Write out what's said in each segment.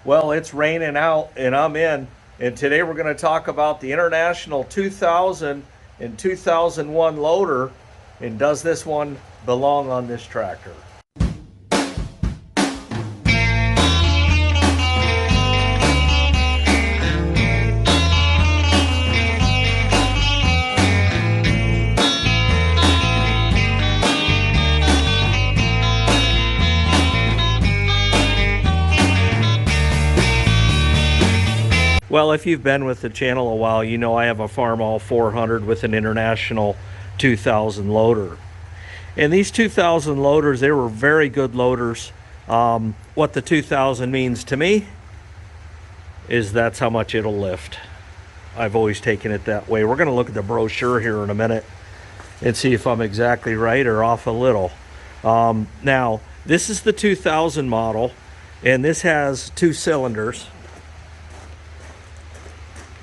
Well, it's raining out and I'm in. And today we're going to talk about the International 2000 and 2001 loader. And does this one belong on this tractor? Well, if you've been with the channel a while, you know I have a Farmall 400 with an International 2000 loader. And these 2000 loaders, they were very good loaders. What the 2000 means to me is that's how much it'll lift. I've always taken it that way. We're going to look at the brochure here in a minute and see if I'm exactly right or off a little. Now, this is the 2000 model, and this has 2 cylinders.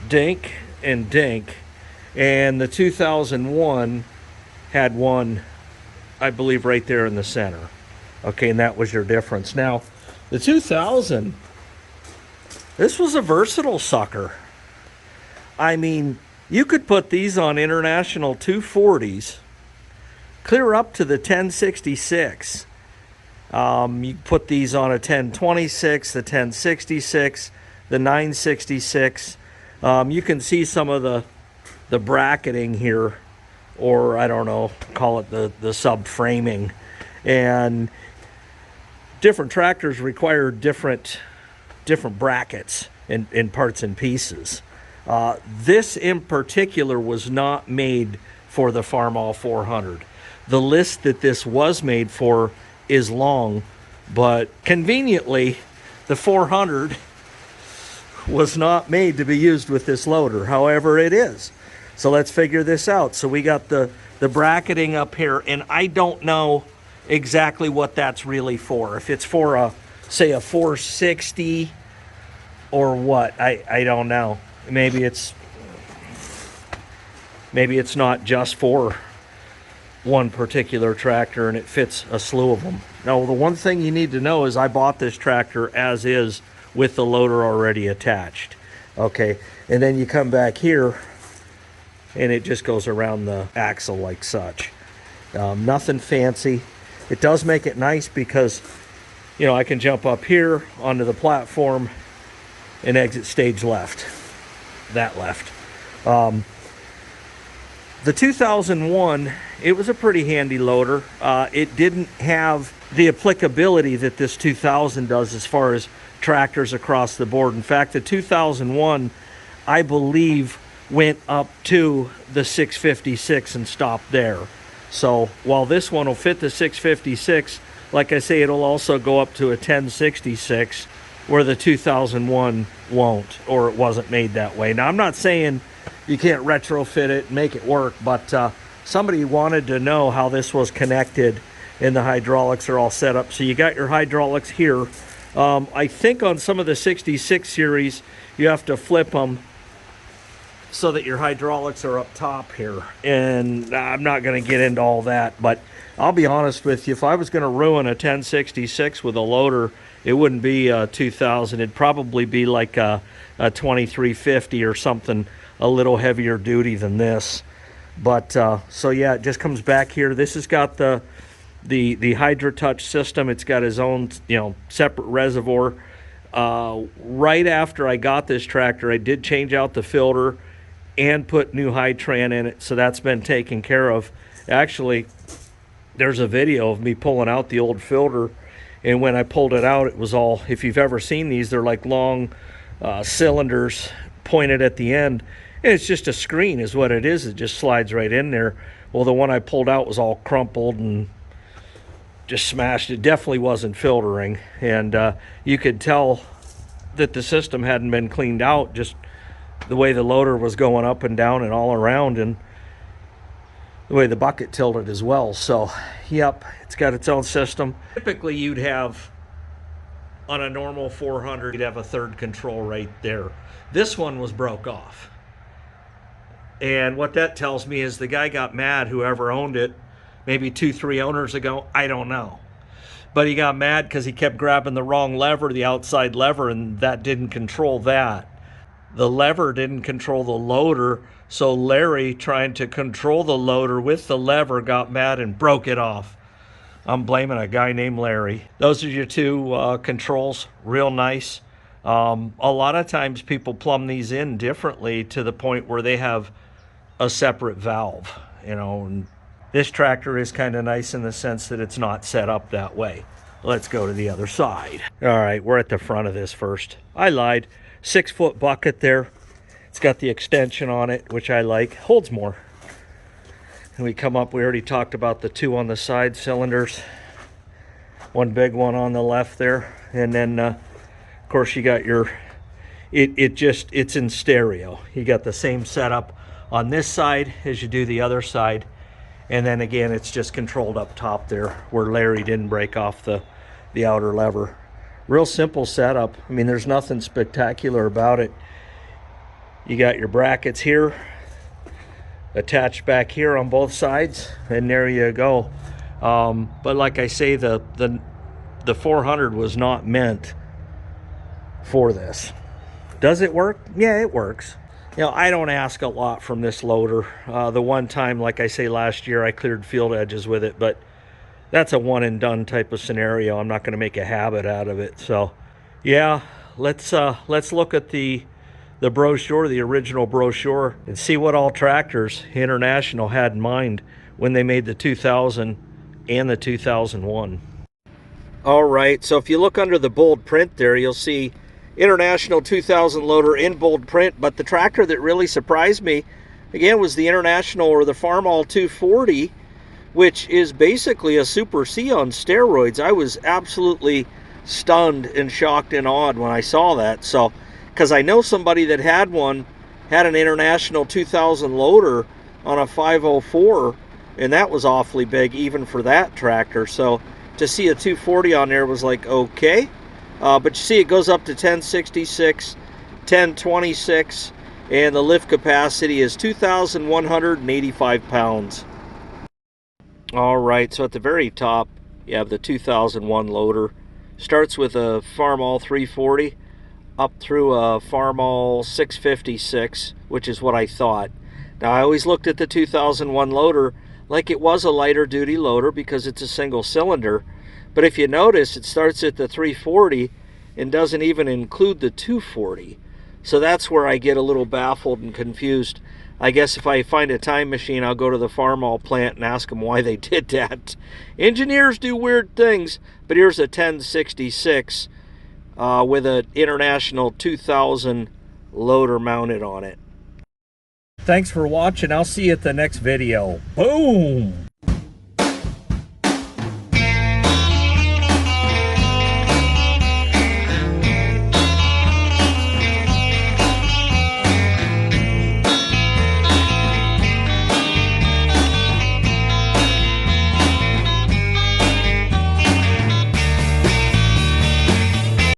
Dink and dink, and the 2001 had one, I believe, right there in the center. Okay, and that was your difference. Now, the 2000, this was a versatile sucker. I mean, you could put these on International 240s, clear up to the 1066. You put these on a 1026, the 1066, the 966. You can see some of the bracketing here, or I don't know, call it the subframing. And different tractors require different brackets in parts and pieces. This in particular was not made for the Farmall 400. The list that this was made for is long, but conveniently the 400 was not made to be used with this loader. However, it is. So let's figure this out. So we got the bracketing up here, and I don't know exactly what that's really for. If it's for a, say, a 460 or what, I don't know. Maybe it's not just for one particular tractor and it fits a slew of them. Now, the one thing you need to know is I bought this tractor as is, with the loader already attached. Okay, and then you come back here and it just goes around the axle like such. Nothing fancy. It does make it nice because, you know, I can jump up here onto the platform and exit stage left. That left. The 2001, it was a pretty handy loader. It didn't have the applicability that this 2000 does as far as tractors across the board. In fact, the 2001, I believe, went up to the 656 and stopped there. So while this one will fit the 656, like I say, it'll also go up to a 1066, where the 2001 won't, or it wasn't made that way. Now, I'm not saying you can't retrofit it and make it work, but somebody wanted to know how this was connected, and the hydraulics are all set up. So you got your hydraulics here. I think on some of the 66 series, you have to flip them so that your hydraulics are up top here. And I'm not going to get into all that, but I'll be honest with you, if I was going to ruin a 1066 with a loader, it wouldn't be a 2000. It'd probably be like a 2350 or something a little heavier duty than this. But so yeah, it just comes back here. This has got the Hydra Touch system. It's got its own, you know, separate reservoir. Right after I got this tractor, I did change out the filter and put new Hytran in it, so that's been taken care of. Actually, there's a video of me pulling out the old filter, and when I pulled it out, it was all, if you've ever seen these, they're like long cylinders pointed at the end, and it's just a screen is what it is. It just slides right in there. Well, the one I pulled out was all crumpled and just smashed. It definitely wasn't filtering, and you could tell that the system hadn't been cleaned out, just the way the loader was going up and down and all around, and the way the bucket tilted as well. So yep, it's got its own system. Typically you'd have, on a normal 400, you'd have a third control right there. This one was broke off, and what that tells me is the guy got mad, whoever owned it, maybe 2-3 owners ago, I don't know. But he got mad because he kept grabbing the wrong lever, the outside lever, and that didn't control that. The lever didn't control the loader, so Larry, trying to control the loader with the lever, got mad and broke it off. I'm blaming a guy named Larry. Those are your two controls, real nice. A lot of times people plumb these in differently to the point where they have a separate valve, you know, and this tractor is kind of nice in the sense that it's not set up that way. Let's go to the other side. All right, we're at the front of this first. I lied. 6-foot bucket there. It's got the extension on it, which I like. Holds more. And we come up, we already talked about the two on the side cylinders. One big one on the left there. And then, of course, you got your, it's in stereo. You got the same setup on this side as you do the other side. And then again, it's just controlled up top there where Larry didn't break off the outer lever. Real simple setup. I mean, there's nothing spectacular about it. You got your brackets here, attached back here on both sides, and there you go. But like I say, the 400 was not meant for this. Does it work? Yeah, it works. You know, I don't ask a lot from this loader. The one time, like I say, last year I cleared field edges with it, but that's a one and done type of scenario. I'm not going to make a habit out of it. So yeah, let's look at the brochure, the original brochure, and see what all tractors International had in mind when they made the 2000 and the 2001. All right, so if you look under the bold print there, you'll see International 2000 loader in bold print, but the tractor that really surprised me again was the International, or the Farmall 240, which is basically a Super C on steroids. I was absolutely stunned and shocked and awed when I saw that. So, because I know somebody that had an International 2000 loader on a 504, and that was awfully big even for that tractor. So to see a 240 on there was like, okay. But you see it goes up to 1066, 1026, and the lift capacity is 2,185 pounds. All right, so at the very top, you have the 2001 loader. Starts with a Farmall 340 up through a Farmall 656, which is what I thought. Now, I always looked at the 2001 loader like it was a lighter duty loader because it's a single cylinder. But if you notice, it starts at the 340 and doesn't even include the 240. So that's where I get a little baffled and confused. I guess if I find a time machine, I'll go to the Farmall plant and ask them why they did that. Engineers do weird things, but here's a 1066 with an International 2000 loader mounted on it. Thanks for watching. I'll see you at the next video. Boom!